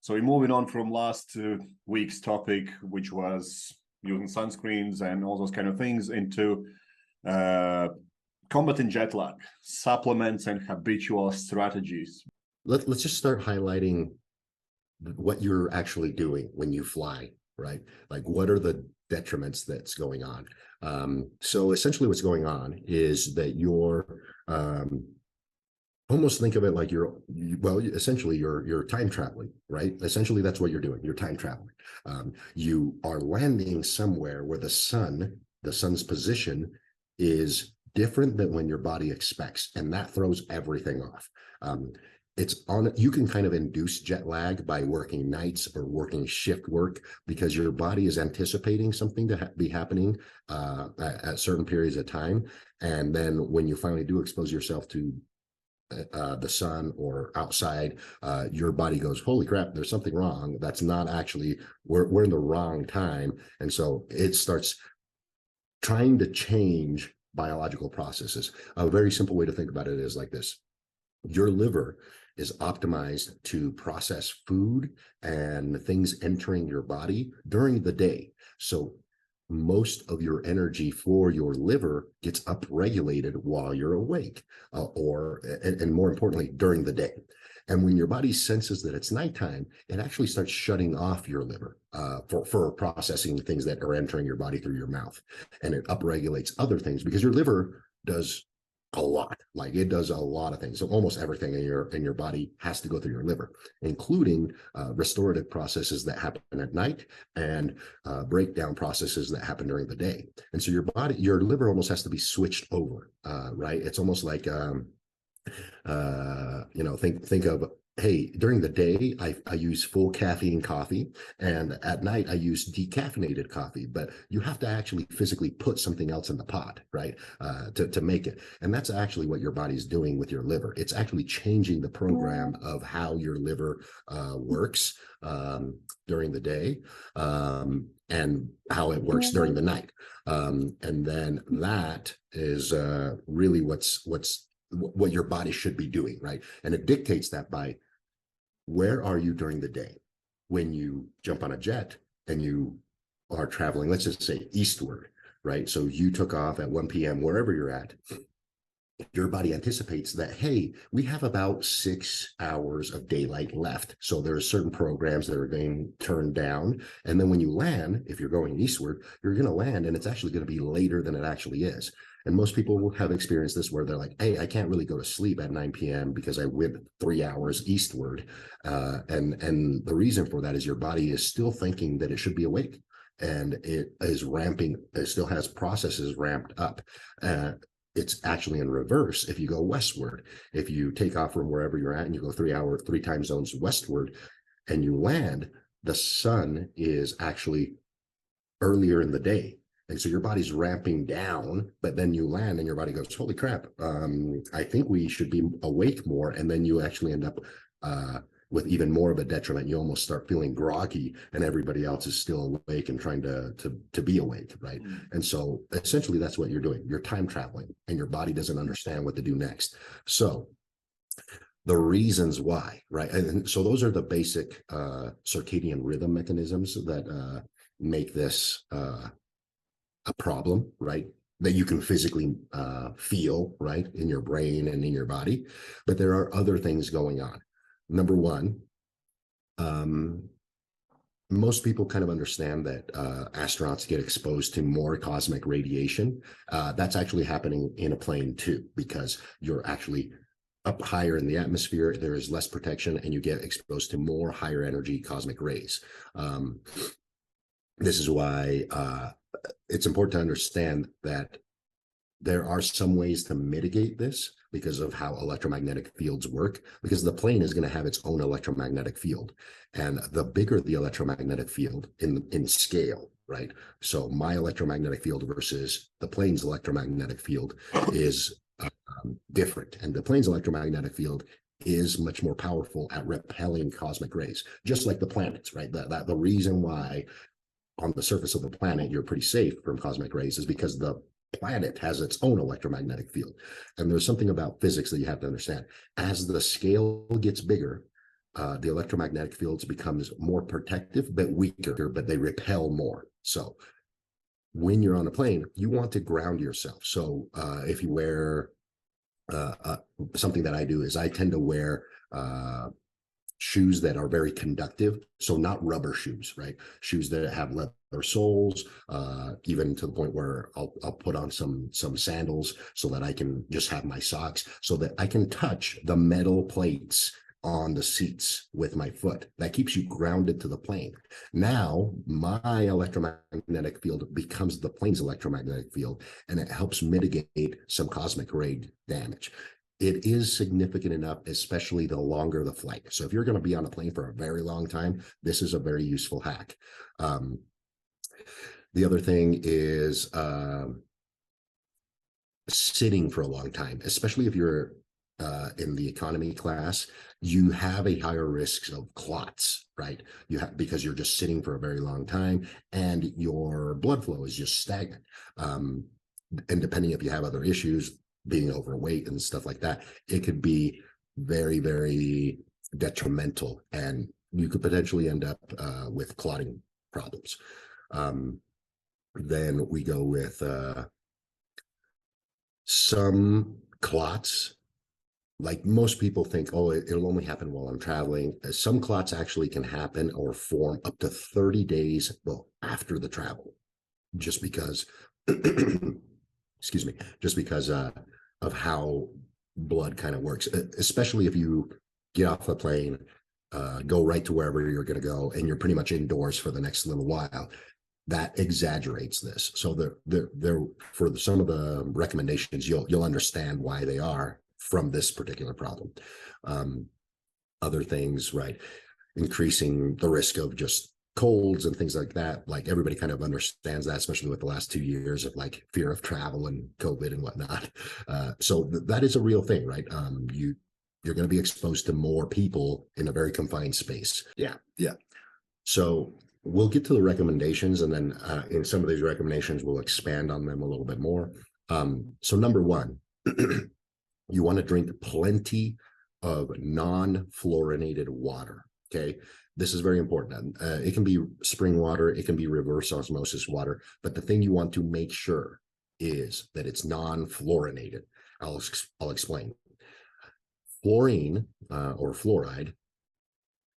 So we're moving on from last week's topic, which was using sunscreens and all those kind of things, into combating jet lag, supplements and habitual strategies. Let's just start highlighting what you're actually doing when you fly, right? Like, what are the detriments that's going on? So essentially what's going on is that you're almost think of it like essentially you're time traveling, right? Essentially that's what you're doing. You're time traveling. You are landing somewhere where the sun's position is different than when your body expects, and that throws everything off. You can kind of induce jet lag by working nights or working shift work, because your body is anticipating something to be happening at certain periods of time. And then when you finally do expose yourself to the sun or outside, your body goes, holy crap, there's something wrong. That's not actually, we're in the wrong time. And so it starts trying to change biological processes. A very simple way to think about it is like this. Your liver is optimized to process food and things entering your body during the day. So most of your energy for your liver gets upregulated while you're awake, and more importantly, during the day. And when your body senses that it's nighttime, it actually starts shutting off your liver for processing things that are entering your body through your mouth. And it upregulates other things, because your liver does a lot. Like, it does a lot of things. So almost everything in your body has to go through your liver, including restorative processes that happen at night and breakdown processes that happen during the day. And so your liver almost has to be switched over, right? It's almost like think of, hey, during the day, I use full caffeine coffee, and at night I use decaffeinated coffee, but you have to actually physically put something else in the pot, right, to make it. And that's actually what your body's doing with your liver. It's actually changing the program of how your liver works during the day, and how it works during the night. And then that is really what your body should be doing, right? And it dictates that by where are you during the day. When you jump on a jet and you are traveling, let's just say eastward, right? So you took off at 1 p.m. wherever you're at. Your body anticipates that, hey, we have about 6 hours of daylight left. So there are certain programs that are being turned down. And then when you land, if you're going eastward, you're going to land, and it's actually going to be later than it actually is. And most people have experienced this, where they're like, hey, I can't really go to sleep at 9 p.m. because I went 3 hours eastward. And the reason for that is your body is still thinking that it should be awake, and it is ramping. It still has processes ramped up. It's actually in reverse if you go westward. If you take off from wherever you're at and you go 3 time zones westward and you land, the sun is actually earlier in the day. And so your body's ramping down, but then you land and your body goes, holy crap, I think we should be awake more. And then you actually end up with even more of a detriment. You almost start feeling groggy, and everybody else is still awake and trying to be awake, right? And so essentially that's what you're doing. You're time traveling, and your body doesn't understand what to do next. So the reasons why, right? And so those are the basic circadian rhythm mechanisms that make this a problem, right? That you can physically feel, right, in your brain and in your body. But there are other things going on. Number one, most people kind of understand that astronauts get exposed to more cosmic radiation. That's actually happening in a plane too, because you're actually up higher in the atmosphere, there is less protection, and you get exposed to more higher energy cosmic rays. This is why it's important to understand that there are some ways to mitigate this because of how electromagnetic fields work, because the plane is going to have its own electromagnetic field. And the bigger the electromagnetic field in scale, right? So my electromagnetic field versus the plane's electromagnetic field is different. And the plane's electromagnetic field is much more powerful at repelling cosmic rays, just like the planets, right? The reason why on the surface of the planet you're pretty safe from cosmic rays is because the planet has its own electromagnetic field. And there's something about physics that you have to understand. As the scale gets bigger, the electromagnetic fields becomes more protective, but weaker, but they repel more. So when you're on a plane, you want to ground yourself. So if you wear something that I do is I tend to wear shoes that are very conductive, so not rubber shoes, right? Shoes that have leather soles, even to the point where I'll put on some sandals so that I can just have my socks, so that I can touch the metal plates on the seats with my foot. That keeps you grounded to the plane. Now my electromagnetic field becomes the plane's electromagnetic field, and it helps mitigate some cosmic ray damage. It is significant enough, especially the longer the flight. So if you're going to be on a plane for a very long time, this is a very useful hack. The other thing is sitting for a long time, especially if you're in the economy class, you have a higher risk of clots, right? Because you're just sitting for a very long time and your blood flow is just stagnant. And depending if you have other issues, being overweight and stuff like that, it could be very, very detrimental, and you could potentially end up with clotting problems. Then we go with some clots. Like most people think, oh, it'll only happen while I'm traveling. Some clots actually can happen or form up to 30 days after the travel, just because, excuse me, just because of how blood kind of works, especially if you get off the plane, go right to wherever you're going to go, and you're pretty much indoors for the next little while. That exaggerates this. So they're for some of the recommendations, you'll understand why they are from this particular problem. Other things, right? Increasing the risk of just colds and things like that. Like everybody kind of understands that, especially with the last 2 years of like fear of travel and COVID and whatnot. So that is a real thing, right? You're going to be exposed to more people in a very confined space. Yeah. So we'll get to the recommendations, and then in some of these recommendations, we'll expand on them a little bit more. So number one, you want to drink plenty of non-fluorinated water. Okay. This is very important. It can be spring water, it can be reverse osmosis water, but the thing you want to make sure is that it's non-fluorinated. I'll explain. Fluorine or fluoride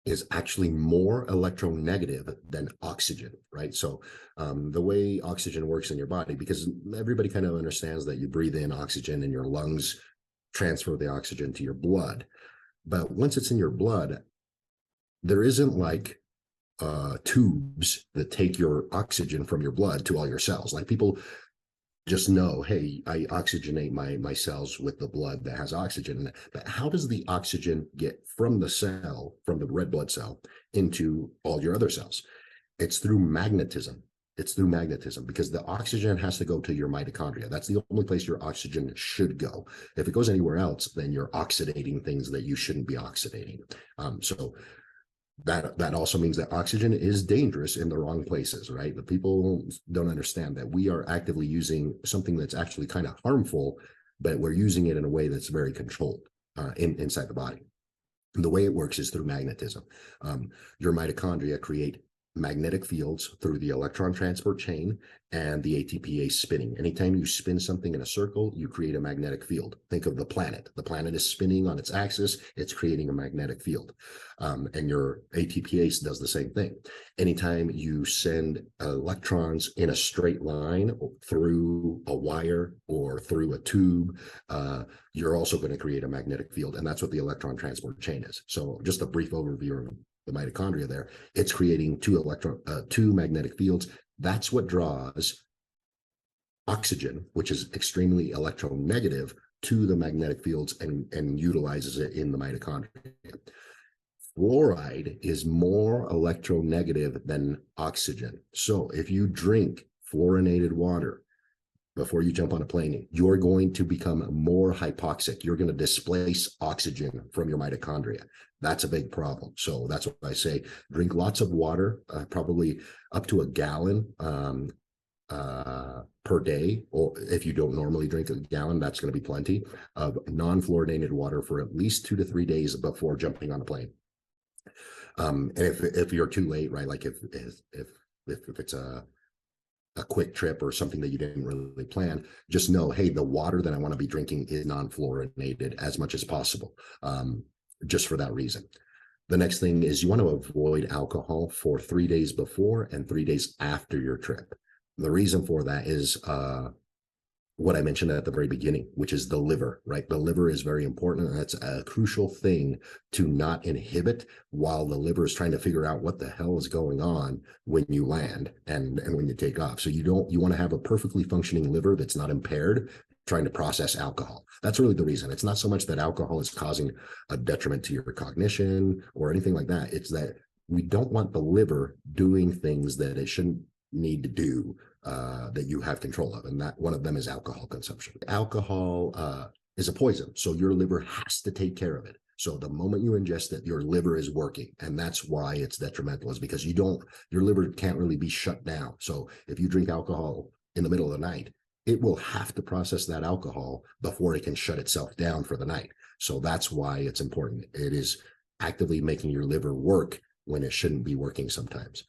is actually more electronegative than oxygen, right? So the way oxygen works in your body, because everybody kind of understands that you breathe in oxygen and your lungs transfer the oxygen to your blood. But once it's in your blood, there isn't like tubes that take your oxygen from your blood to all your cells. Like people just know, hey, I oxygenate my cells with the blood that has oxygen in it. But how does the oxygen get from the cell, from the red blood cell, into all your other cells? It's through magnetism. It's through magnetism, because the oxygen has to go to your mitochondria. That's the only place your oxygen should go. If it goes anywhere else, then you're oxidating things that you shouldn't be oxidating. So that also means that oxygen is dangerous in the wrong places, right? But people don't understand that we are actively using something that's actually kind of harmful, but we're using it in a way that's very controlled inside the body. And the way it works is through magnetism. Your mitochondria create magnetic fields through the electron transport chain and the ATPase spinning. Anytime you spin something in a circle, you create a magnetic field. Think of the planet. The planet is spinning on its axis. It's creating a magnetic field. And your ATPase does the same thing. Anytime you send electrons in a straight line through a wire or through a tube, you're also going to create a magnetic field. And that's what the electron transport chain is. So just a brief overview of the mitochondria there. It's creating two magnetic fields. That's what draws oxygen, which is extremely electronegative, to the magnetic fields and utilizes it in the mitochondria. Fluoride is more electronegative than oxygen. So if you drink fluorinated water before you jump on a plane, you're going to become more hypoxic. You're going to displace oxygen from your mitochondria. That's a big problem. So that's what I say. Drink lots of water, probably up to a gallon per day. Or if you don't normally drink a gallon, that's going to be plenty of non-fluorinated water for at least 2 to 3 days before jumping on a plane. And if you're too late, right, like if it's a quick trip or something that you didn't really plan, just know, hey, the water that I want to be drinking is non-fluorinated as much as possible, just for that reason. The next thing is you want to avoid alcohol for 3 days before and 3 days after your trip. The reason for that is what I mentioned at the very beginning, which is the liver, right? The liver is very important. And that's a crucial thing to not inhibit while the liver is trying to figure out what the hell is going on when you land and when you take off. So you want to have a perfectly functioning liver that's not impaired, trying to process alcohol. That's really the reason. It's not so much that alcohol is causing a detriment to your cognition or anything like that. It's that we don't want the liver doing things that it shouldn't need to do, that you have control of, and that one of them is alcohol consumption. Alcohol is a poison, so your liver has to take care of it. So the moment you ingest it, your liver is working, and that's why it's detrimental, is because your liver can't really be shut down. So if you drink alcohol in the middle of the night, it will have to process that alcohol before it can shut itself down for the night. So that's why it's important. It is actively making your liver work when it shouldn't be working sometimes.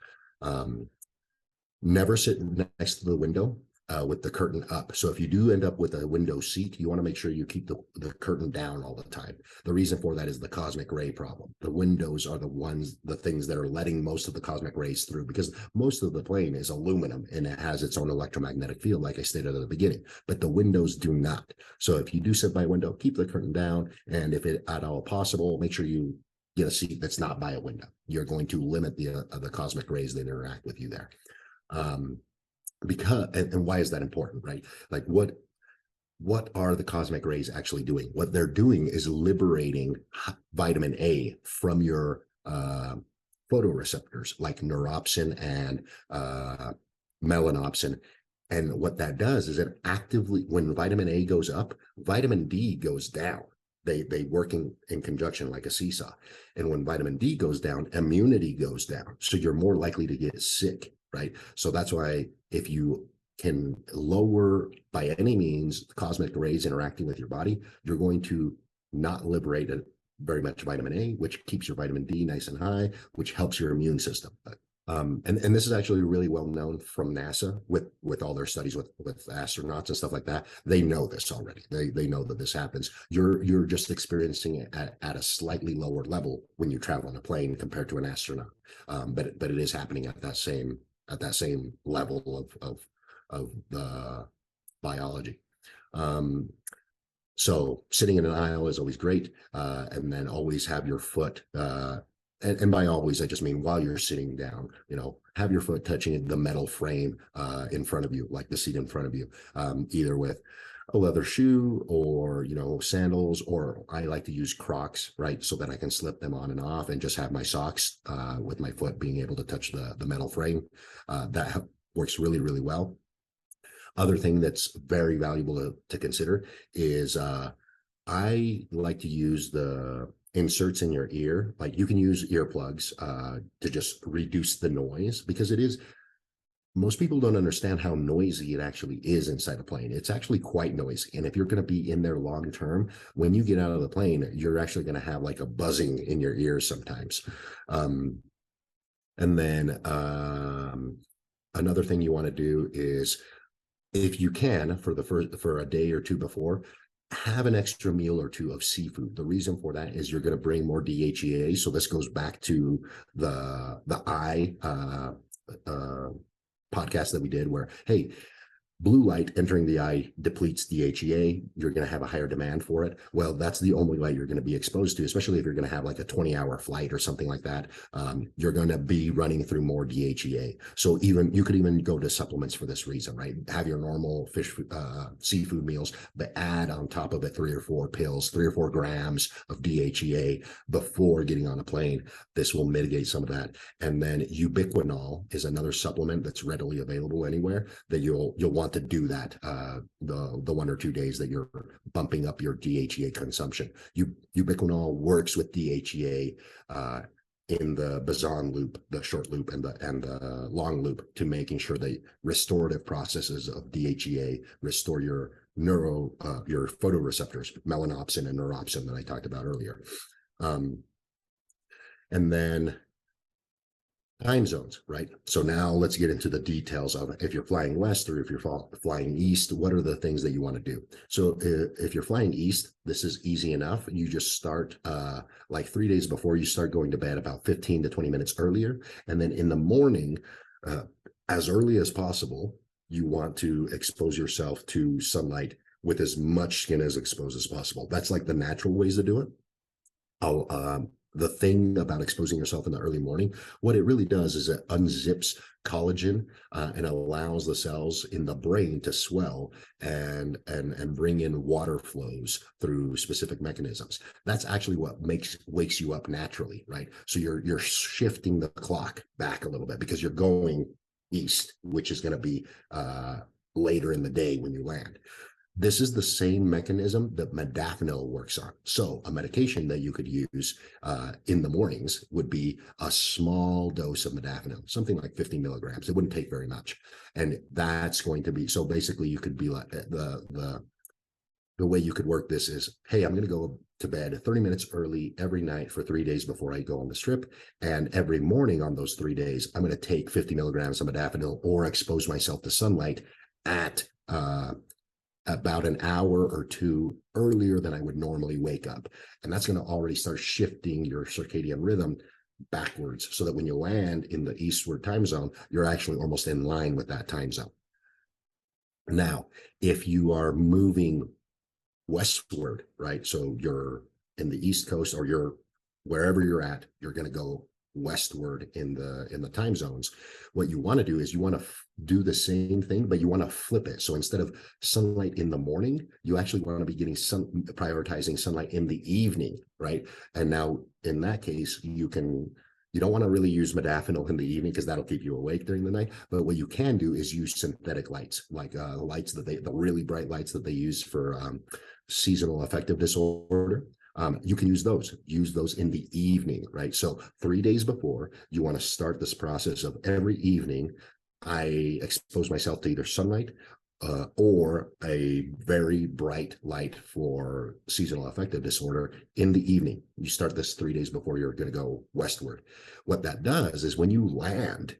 Never sit next to the window with the curtain up. So if you do end up with a window seat, you want to make sure you keep the curtain down all the time. The reason for that is the cosmic ray problem. The windows are the things that are letting most of the cosmic rays through, because most of the plane is aluminum and it has its own electromagnetic field, like I stated at the beginning, but the windows do not. So if you do sit by a window, keep the curtain down. And if it at all possible, make sure you get a seat that's not by a window. You're going to limit the cosmic rays that interact with you there. Because and why is that important, right? Like what are the cosmic rays actually doing? What they're doing is liberating vitamin A from your photoreceptors, like neuropsin and melanopsin. And what that does is it actively, when vitamin A goes up, vitamin D goes down. They work in conjunction like a seesaw. And when vitamin D goes down, immunity goes down. So you're more likely to get sick, right? So that's why if you can lower by any means cosmic rays interacting with your body, you're going to not liberate very much vitamin A, which keeps your vitamin D nice and high, which helps your immune system. And this is actually really well known from NASA with all their studies with astronauts and stuff like that. They know this already. They know that this happens. You're just experiencing it at a slightly lower level when you travel on a plane compared to an astronaut. But it is happening at that same level of the biology. So sitting in an aisle is always great, and then always have your foot. And by always, I just mean while you're sitting down, have your foot touching the metal frame in front of you, like the seat in front of you, either with a leather shoe or, sandals, or I like to use Crocs, right? So that I can slip them on and off and just have my socks with my foot being able to touch the metal frame. That works really, really well. Other thing that's very valuable to consider is I like to use the inserts in your ear. Like you can use earplugs to just reduce the noise, because most people don't understand how noisy it actually is inside a plane. It's actually quite noisy. And if you're going to be in there long term, when you get out of the plane, you're actually going to have like a buzzing in your ears sometimes. And then another thing you want to do is, if you can, for a day or two before, have an extra meal or two of seafood. The reason for that is you're going to bring more DHEA. So this goes back to the eye podcast that we did, where, hey, blue light entering the eye depletes DHEA. You're going to have a higher demand for it. Well, that's the only light you're going to be exposed to, especially if you're going to have like a 20-hour flight or something like that. You're going to be running through more DHEA. So you could even go to supplements for this reason, right? Have your normal seafood meals, but add on top of it 3 or 4 pills, 3 or 4 grams of DHEA before getting on a plane. This will mitigate some of that. And then ubiquinol is another supplement that's readily available anywhere that you'll want to do that the 1 or 2 days that you're bumping up your DHEA consumption. Ubiquinol works with DHEA in the boson loop, the short loop, and the long loop, to making sure that restorative processes of DHEA restore your photoreceptors, melanopsin and neuropsin that I talked about earlier. And then time zones, right? So now let's get into the details of if you're flying west or if you're flying east, what are the things that you want to do? So if you're flying east, this is easy enough. You just start like 3 days before you start going to bed, about 15 to 20 minutes earlier. And then in the morning, as early as possible, you want to expose yourself to sunlight with as much skin as exposed as possible. That's like the natural ways to do it. The thing about exposing yourself in the early morning, what it really does is it unzips collagen and allows the cells in the brain to swell and bring in water flows through specific mechanisms. That's actually what wakes you up naturally, right? So you're shifting the clock back a little bit because you're going east, which is going to be later in the day when you land. This is the same mechanism that modafinil works on. So a medication that you could use in the mornings would be a small dose of modafinil, something like 50 milligrams. It wouldn't take very much. And that's going to be, so basically you could be like, the way you could work this is, hey, I'm going to go to bed 30 minutes early every night for 3 days before I go on this trip. And every morning on those 3 days, I'm going to take 50 milligrams of modafinil or expose myself to sunlight at about an hour or two earlier than I would normally wake up. And that's going to already start shifting your circadian rhythm backwards so that when you land in the eastward time zone, you're actually almost in line with that time zone. Now, if you are moving westward, right? So you're in the East Coast or you're wherever you're at, you're going to go westward in the time zones. What you want to do is you want to do the same thing, but you want to flip it. So instead of sunlight in the morning, you actually want to be getting prioritizing sunlight in the evening, right? And now in that case, you don't want to really use modafinil in the evening because that'll keep you awake during the night. But what you can do is use synthetic lights, like lights that the really bright lights that they use for seasonal affective disorder. You can use those in the evening, right? So 3 days before, you want to start this process of every evening, I expose myself to either sunlight or a very bright light for seasonal affective disorder in the evening. You start this 3 days before you're going to go westward. What that does is when you land,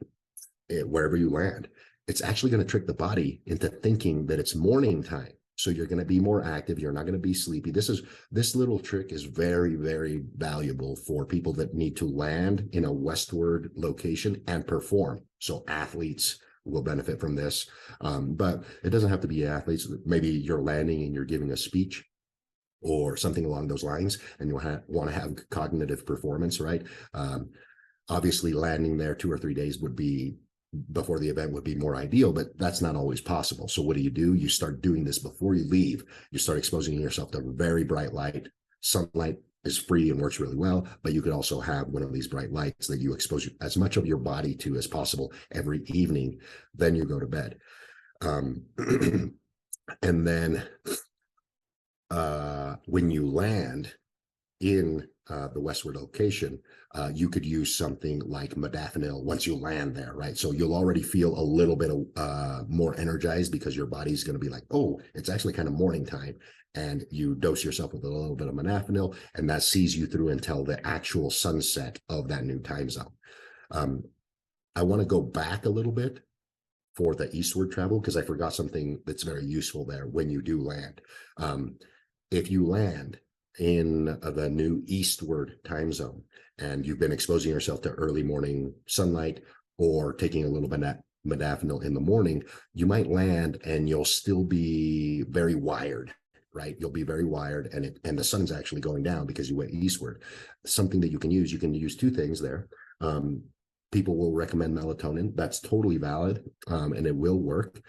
wherever you land, it's actually going to trick the body into thinking that it's morning time. So you're going to be more active. You're not going to be sleepy. This little trick is very, very valuable for people that need to land in a westward location and perform. So athletes will benefit from this, but it doesn't have to be athletes. Maybe you're landing and you're giving a speech or something along those lines, and you want to have cognitive performance, right? Obviously, landing there 2 or 3 days before the event would be more ideal, but that's not always possible. So what do? You start doing this before you leave. You start exposing yourself to very bright light. Sunlight is free and works really well, but you could also have one of these bright lights that you expose as much of your body to as possible every evening. Then you go to bed. And then when you land in the westward location, you could use something like modafinil once you land there, right? So you'll already feel a little bit more energized because your body's going to be like, oh, it's actually kind of morning time. And you dose yourself with a little bit of modafinil, and that sees you through until the actual sunset of that new time zone. I want to go back a little bit for the eastward travel because I forgot something that's very useful there when you do land. If you land in the new eastward time zone and you've been exposing yourself to early morning sunlight or taking a little bit of modafinil in the morning, you might land and you'll still be very wired, right? You'll be very wired, and the sun's actually going down because you went eastward. Something that you can use two things there. People will recommend melatonin. That's totally valid, and it will work.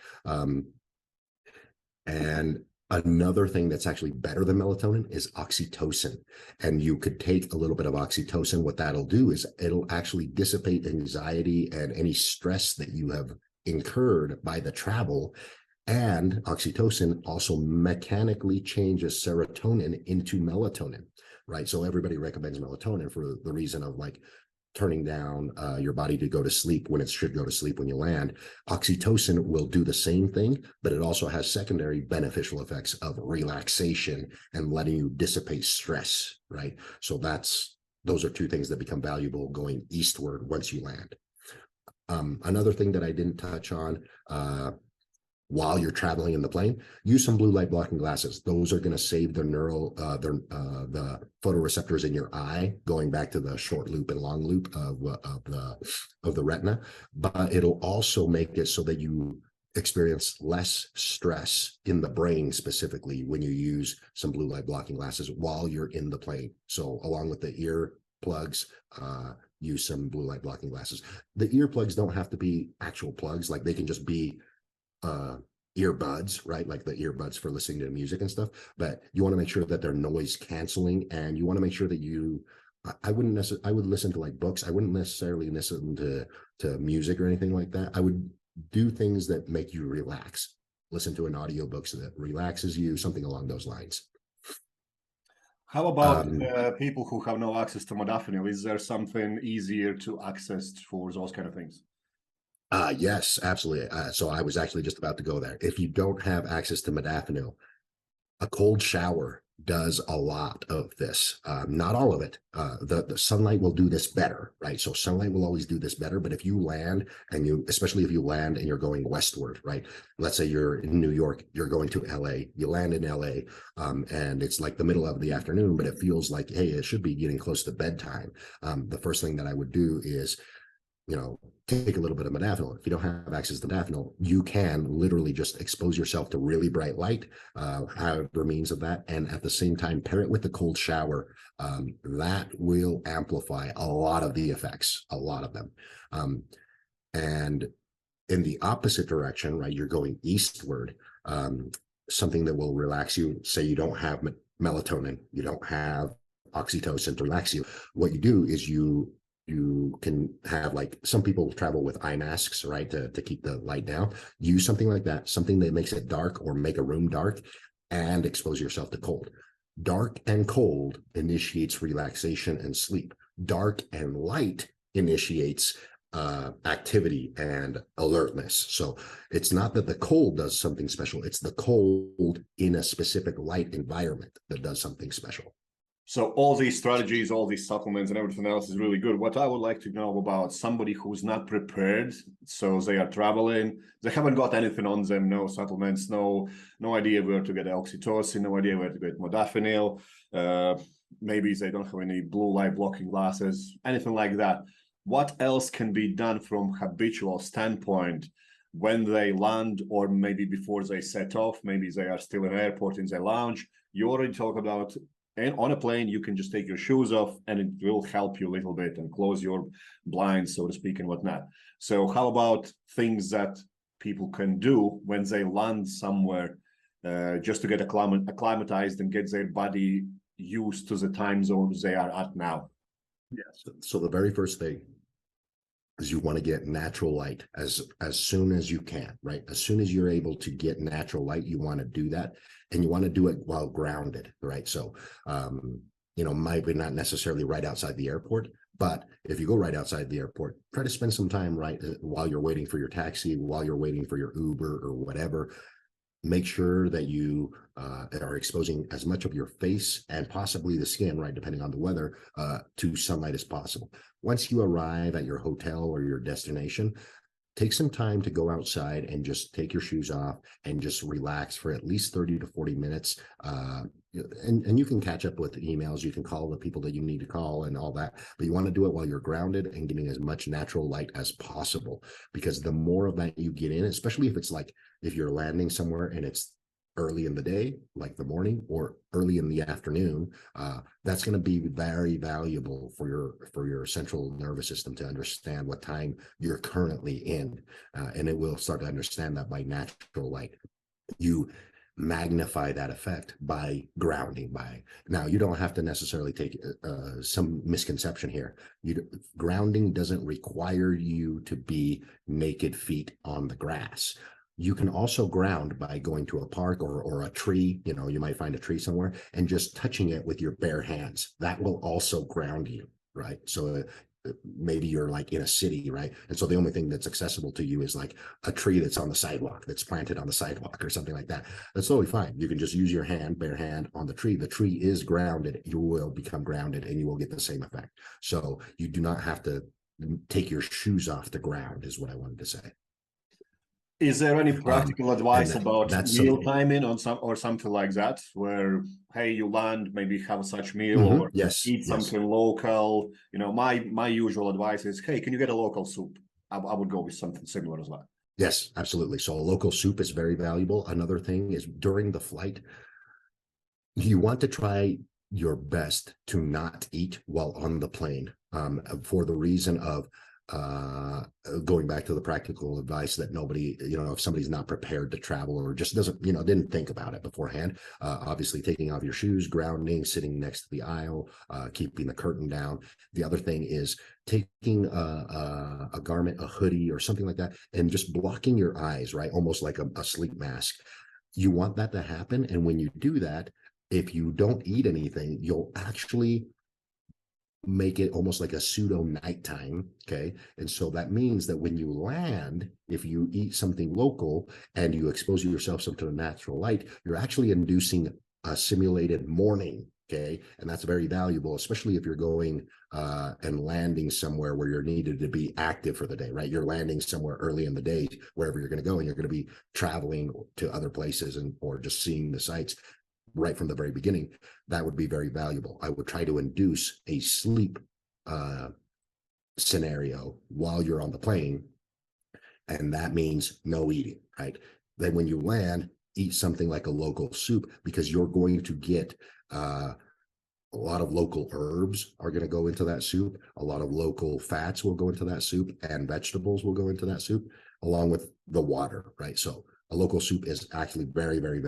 And another thing that's actually better than melatonin is oxytocin. And you could take a little bit of oxytocin. What that'll do is it'll actually dissipate anxiety and any stress that you have incurred by the travel. And oxytocin also mechanically changes serotonin into melatonin, right? So everybody recommends melatonin for the reason of like turning down your body to go to sleep when it should go to sleep when you land. Oxytocin will do the same thing, but it also has secondary beneficial effects of relaxation and letting you dissipate stress, right? So that's those are two things that become valuable going eastward once you land. Another thing that I didn't touch on, while you're traveling in the plane, use some blue light blocking glasses. Those are going to save the the photoreceptors in your eye, going back to the short loop and long loop of the retina. But it'll also make it so that you experience less stress in the brain, specifically when you use some blue light blocking glasses while you're in the plane. So along with the ear plugs, use some blue light blocking glasses. The earplugs don't have to be actual plugs, like they can just be earbuds, right? Like the earbuds for listening to music and stuff. But you want to make sure that they're noise canceling, and you want to make sure that I would listen to like books. I wouldn't necessarily listen to music or anything like that. I would do things that make you relax. Listen to an audiobook that relaxes you, something along those lines. How about people who have no access to modafinil? Is there something easier to access for those kind of things? Yes, absolutely. So I was actually just about to go there. If you don't have access to modafinil, a cold shower does a lot of this. Not all of it. The sunlight will do this better, right? So sunlight will always do this better. But if you land especially if you land and you're going westward, right? Let's say you're in New York, you're going to LA, you land in LA, and it's like the middle of the afternoon, but it feels like, hey, it should be getting close to bedtime. The first thing that I would do is, take a little bit of modafinil. If you don't have access to modafinil, you can literally just expose yourself to really bright light, however means of that, and at the same time pair it with the cold shower. That will amplify a lot of the effects, a lot of them. And in the opposite direction, right, you're going eastward, something that will relax you. Say you don't have melatonin, you don't have oxytocin to relax you. What you do is you can have, like, some people travel with eye masks, right, to keep the light down. Use something like that, something that makes it dark or make a room dark, and expose yourself to cold. Dark and cold initiates relaxation and sleep. Dark and light initiates activity and alertness. So it's not that the cold does something special, it's the cold in a specific light environment that does something special. So all these strategies, all these supplements and everything else is really good. What I would like to know about somebody who's not prepared, so they are traveling, they haven't got anything on them, no supplements, no idea where to get oxytocin, no idea where to get modafinil, maybe they don't have any blue light blocking glasses, anything like that. What else can be done from habitual standpoint when they land, or maybe before they set off? Maybe they are still in an airport in their lounge. You already talked about, and on a plane, you can just take your shoes off and it will help you a little bit and close your blinds, so to speak, and whatnot. So how about things that people can do when they land somewhere, just to get acclimatized and get their body used to the time zones they are at now? Yes. So the very first thing is you want to get natural light as soon as you can, right? As soon as you're able to get natural light, you want to do that, and you want to do it while grounded, right? So, might be not necessarily right outside the airport, but if you go right outside the airport, try to spend some time right while you're waiting for your taxi, while you're waiting for your Uber or whatever. Make sure that you are exposing as much of your face and possibly the skin, right, depending on the weather, to sunlight as possible. Once you arrive at your hotel or your destination, take some time to go outside and just take your shoes off and just relax for at least 30 to 40 minutes. And you can catch up with emails, you can call the people that you need to call and all that, but you want to do it while you're grounded and getting as much natural light as possible, because the more of that you get in, especially if you're landing somewhere and it's early in the day, like the morning, or early in the afternoon, that's going to be very valuable for your central nervous system to understand what time you're currently in, and it will start to understand that by natural light. You magnify that effect by grounding. Now, you don't have to necessarily take some misconception here. Grounding doesn't require you to be naked feet on the grass. You can also ground by going to a park or a tree. You might find a tree somewhere and just touching it with your bare hands. That will also ground you, right? So maybe you're like in a city, right? And so the only thing that's accessible to you is like a tree that's on the sidewalk, that's planted on the sidewalk or something like that. That's totally fine. You can just use your hand, bare hand on the tree. The tree is grounded. You will become grounded and you will get the same effect. So you do not have to take your shoes off the ground, is what I wanted to say. Is there any practical advice about meal timing on something like that, where, hey, you land, maybe have such meal or eat something local? You know, my usual advice is, hey, can you get a local soup? I would go with something similar as well. Yes, absolutely. So a local soup is very valuable. Another thing is during the flight, you want to try your best to not eat while on the plane, for the reason of going back to the practical advice that nobody, you know, if somebody's not prepared to travel or just doesn't, you know, didn't think about it beforehand, obviously taking off your shoes, grounding, sitting next to the aisle, keeping the curtain down. The other thing is taking a garment, a hoodie or something like that, and just blocking your eyes, right? Almost like a sleep mask. You want that to happen. And when you do that, if you don't eat anything, you'll actually make it almost like a pseudo nighttime. Okay. And so that means that when you land, if you eat something local and you expose yourself to the natural light, you're actually inducing a simulated morning. Okay. And that's very valuable, especially if you're going and landing somewhere where you're needed to be active for the day, right? You're landing somewhere early in the day, wherever you're going to go, and you're going to be traveling to other places or just seeing the sights right from the very beginning. That would be very valuable. I would try to induce a sleep scenario while you're on the plane, and that means no eating, right? Then when you land, eat something like a local soup, because you're going to get a lot of local herbs are going to go into that soup. A lot of local fats will go into that soup, and vegetables will go into that soup, along with the water, right? So a local soup is actually very, very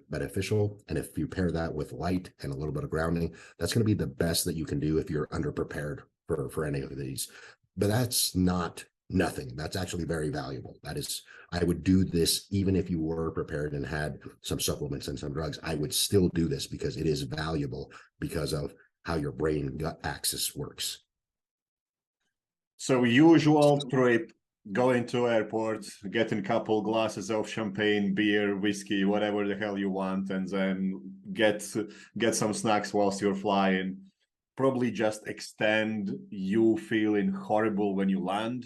beneficial. And if you pair that with light and a little bit of grounding, that's going to be the best that you can do if you're underprepared for any of these. But that's not nothing. That's actually very valuable. That is, I would do this even if you were prepared and had some supplements and some drugs. I would still do this because it is valuable because of how your brain gut axis works. So usual trip, going to airport, getting a couple glasses of champagne, beer, whiskey, whatever the hell you want, and then get some snacks whilst you're flying. Probably just extend you feeling horrible when you land.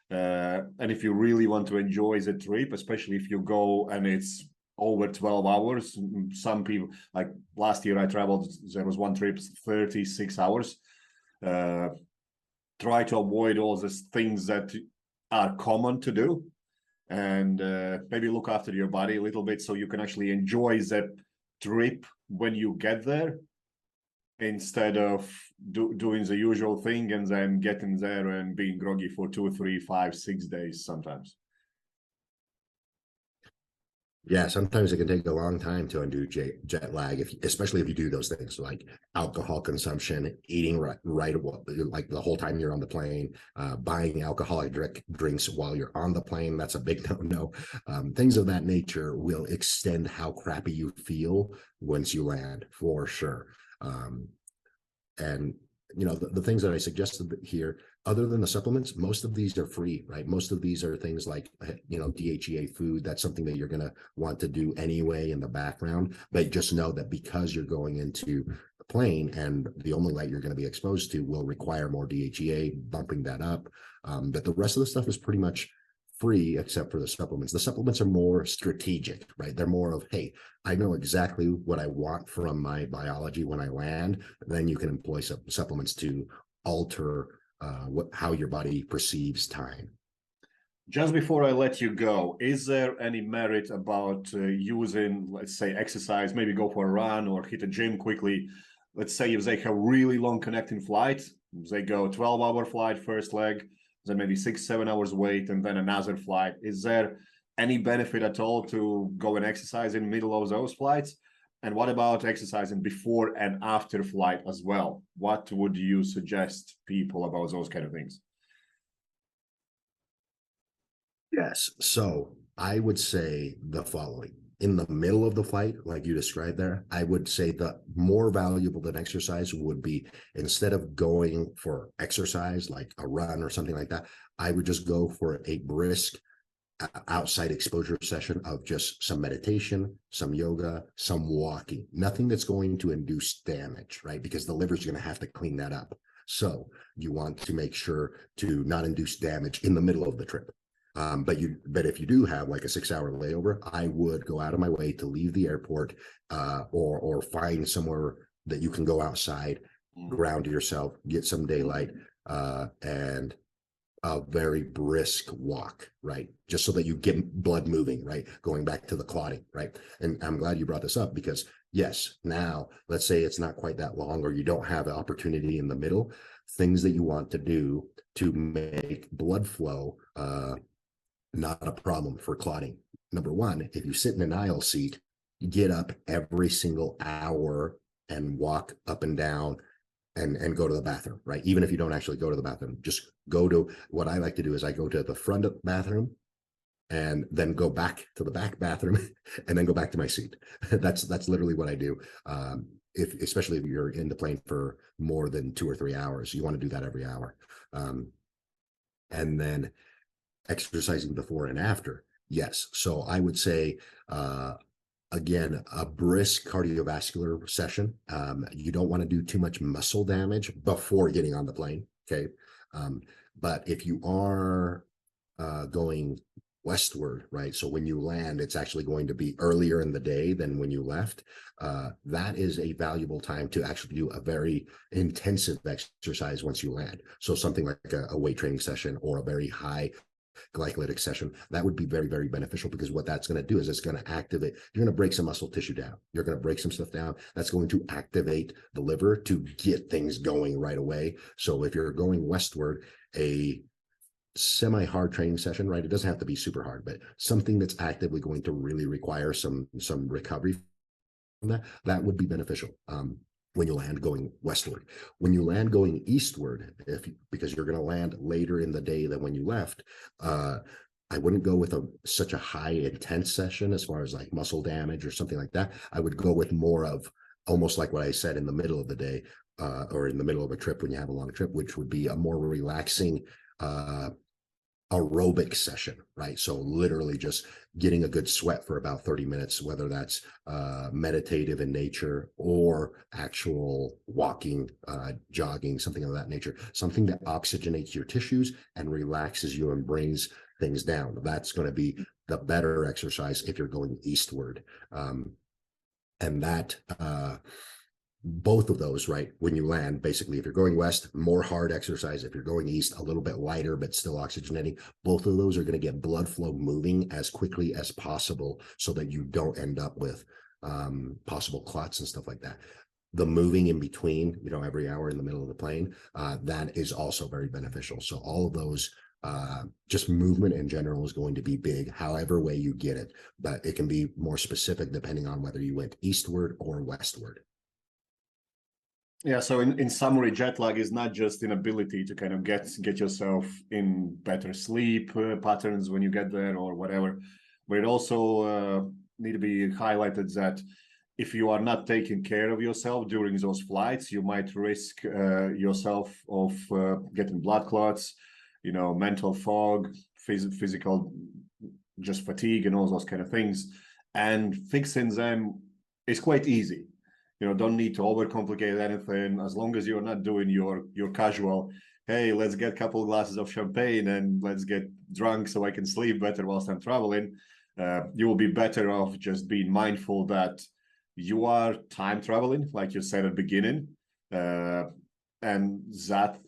And if you really want to enjoy the trip, especially if you go and it's over 12 hours, some people, like last year I traveled, there was one trip, 36 hours. Try to avoid all these things that are common to do, and maybe look after your body a little bit so you can actually enjoy the trip when you get there, instead of doing the usual thing and then getting there and being groggy for 2, 3, 5, 6 days sometimes. Yeah, sometimes it can take a long time to undo jet lag, especially if you do those things like alcohol consumption, eating right like the whole time you're on the plane, buying alcoholic drinks while you're on the plane. That's a big no-no. Things of that nature will extend how crappy you feel once you land, for sure. And you know, the things that I suggested here, other than the supplements, most of these are free, right? Most of these are things like, you know, DHEA food. That's something that you're going to want to do anyway in the background. But just know that because you're going into the plane and the only light you're going to be exposed to will require more DHEA, bumping that up. But the rest of the stuff is pretty much free except for the supplements. The supplements are more strategic, right? They're more of, hey, I know exactly what I want from my biology when I land. Then you can employ supplements to alter how your body perceives time. Just before I let you go, is there any merit about using, let's say, exercise, maybe go for a run or hit a gym quickly? Let's say if they have really long connecting flights, they go 12-hour flight first leg, then maybe 6, 7 hours wait, and then another flight. Is there any benefit at all to go and exercise in the middle of those flights? And what about exercising before and after flight as well? What would you suggest people about those kind of things? Yes. So I would say the following. in the middle of the flight, like you described there, I would say the more valuable than exercise would be, instead of going for exercise like a run or something like that, I would just go for a brisk outside exposure session of just some meditation, some yoga, some walking, nothing that's going to induce damage, right? Because the liver's going to have to clean that up. So you want to make sure to not induce damage in the middle of the trip. But if you do have like a 6-hour layover, I would go out of my way to leave the airport, or find somewhere that you can go outside, ground yourself, get some daylight, and a very brisk walk, right? Just so that you get blood moving, right? Going back to the clotting, right? And I'm glad you brought this up, because yes, now let's say it's not quite that long, or you don't have an opportunity in the middle, things that you want to do to make blood flow not a problem for clotting. Number one, if you sit in an aisle seat, you get up every single hour and walk up and down and go to the bathroom, right? Even if you don't actually go to the bathroom, just go to, what I like to do is I go to the front of the bathroom and then go back to the back bathroom and then go back to my seat. That's literally what I do. Especially if you're in the plane for more than 2 or 3 hours, you want to do that every hour. And then exercising before and after, yes. So I would say, again, a brisk cardiovascular session. You don't want to do too much muscle damage before getting on the plane, okay? But if you are going westward, right? So when you land, it's actually going to be earlier in the day than when you left. That is a valuable time to actually do a very intensive exercise once you land. So something like a weight training session or a very high glycolytic session, that would be very, very beneficial, because what that's going to do is it's going to activate, you're going to break some muscle tissue down. You're going to break some stuff down. That's going to activate the liver to get things going right away. So if you're going westward, a semi-hard training session, right? It doesn't have to be super hard, but something that's actively going to really require some recovery from that would be beneficial. When you land going westward. When you land going eastward, because you're going to land later in the day than when you left, I wouldn't go with such a high intense session as far as like muscle damage or something like that. I would go with more of almost like what I said in the middle of the day, or in the middle of a trip when you have a long trip, which would be a more relaxing aerobic session, right? So literally just getting a good sweat for about 30 minutes, whether that's meditative in nature or actual walking, jogging, something of that nature, something that oxygenates your tissues and relaxes you and brings things down. That's going to be the better exercise if you're going eastward. And that both of those, right, when you land, basically, if you're going west, more hard exercise. If you're going east, a little bit lighter, but still oxygenating. Both of those are going to get blood flow moving as quickly as possible so that you don't end up with possible clots and stuff like that. The moving in between, every hour in the middle of the plane, that is also very beneficial. So all of those, just movement in general is going to be big, however way you get it, but it can be more specific depending on whether you went eastward or westward. Yeah, so in summary, jet lag is not just inability to kind of get yourself in better sleep patterns when you get there or whatever, but it also need to be highlighted that if you are not taking care of yourself during those flights, you might risk yourself of getting blood clots, mental fog, physical just fatigue and all those kind of things. And fixing them is quite easy. Don't need to overcomplicate anything. As long as you're not doing your casual, hey, let's get a couple of glasses of champagne and let's get drunk so I can sleep better whilst I'm traveling. You will be better off just being mindful that you are time traveling, like you said at the beginning. And that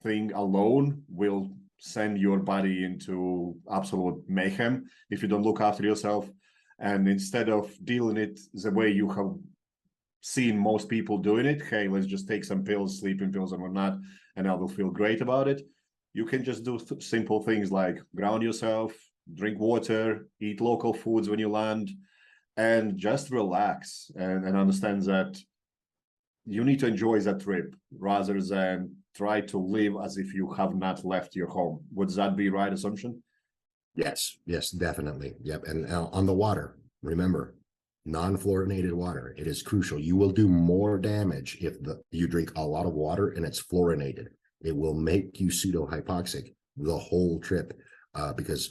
thing alone will send your body into absolute mayhem if you don't look after yourself. And instead of dealing it the way you have seen most people doing it, hey, let's just take some pills, sleeping pills and whatnot, and I will feel great about it. You can just do simple things like ground yourself, drink water, eat local foods when you land, and just relax and understand that you need to enjoy that trip rather than try to live as if you have not left your home. Would that be right assumption? Yes, definitely. Yep. And on the water, remember, non-fluorinated water, it is crucial. You will do more damage if you drink a lot of water and it's fluorinated. It will make you pseudo-hypoxic the whole trip, because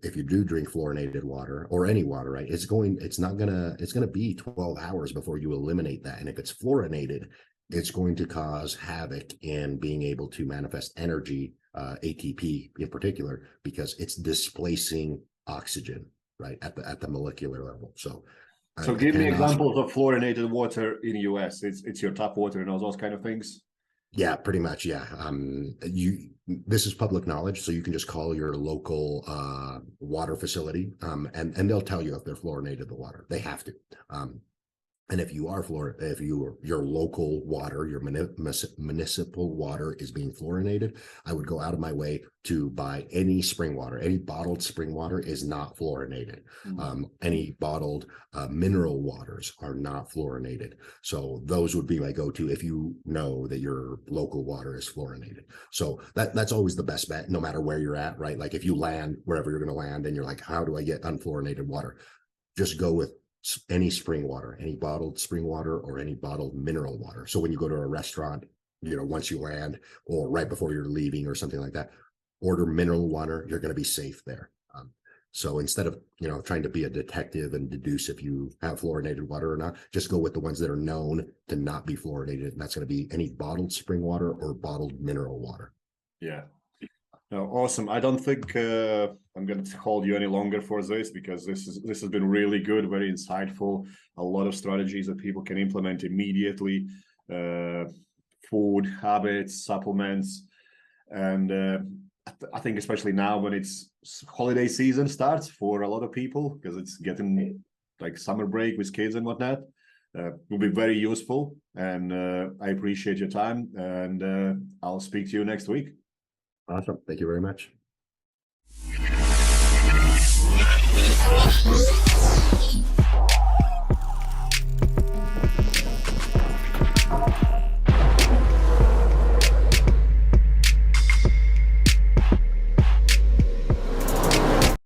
if you do drink fluorinated water or any water, right, it's going to be 12 hours before you eliminate that. And if it's fluorinated, it's going to cause havoc in being able to manifest energy, ATP in particular, because it's displacing oxygen, right, at the molecular level. So give me examples of fluorinated water in the US. It's your tap water and all those kind of things. Yeah, pretty much. Yeah. This is public knowledge, so you can just call your local water facility, and they'll tell you if they're fluorinated the water. They have to. And if you are your local water, your municipal water is being fluorinated, I would go out of my way to buy any spring water. Any bottled spring water is not fluorinated. Any bottled mineral waters are not fluorinated. So those would be my go-to if you know that your local water is fluorinated. So that's always the best bet, no matter where you're at, right? Like if you land wherever you're going to land and you're like, how do I get unfluorinated water? Just go with any spring water, any bottled spring water or any bottled mineral water. So when you go to a restaurant, once you land or right before you're leaving or something like that, order mineral water. You're going to be safe there. So instead of, trying to be a detective and deduce if you have fluorinated water or not, just go with the ones that are known to not be fluorinated. And that's going to be any bottled spring water or bottled mineral water. Yeah. No, awesome. I don't think I'm going to hold you any longer for this, because this has been really good, very insightful. A lot of strategies that people can implement immediately. Food habits, supplements, and I think especially now when it's holiday season starts for a lot of people, because it's getting like summer break with kids and whatnot, will be very useful. And I appreciate your time, and I'll speak to you next week. Awesome. Thank you very much.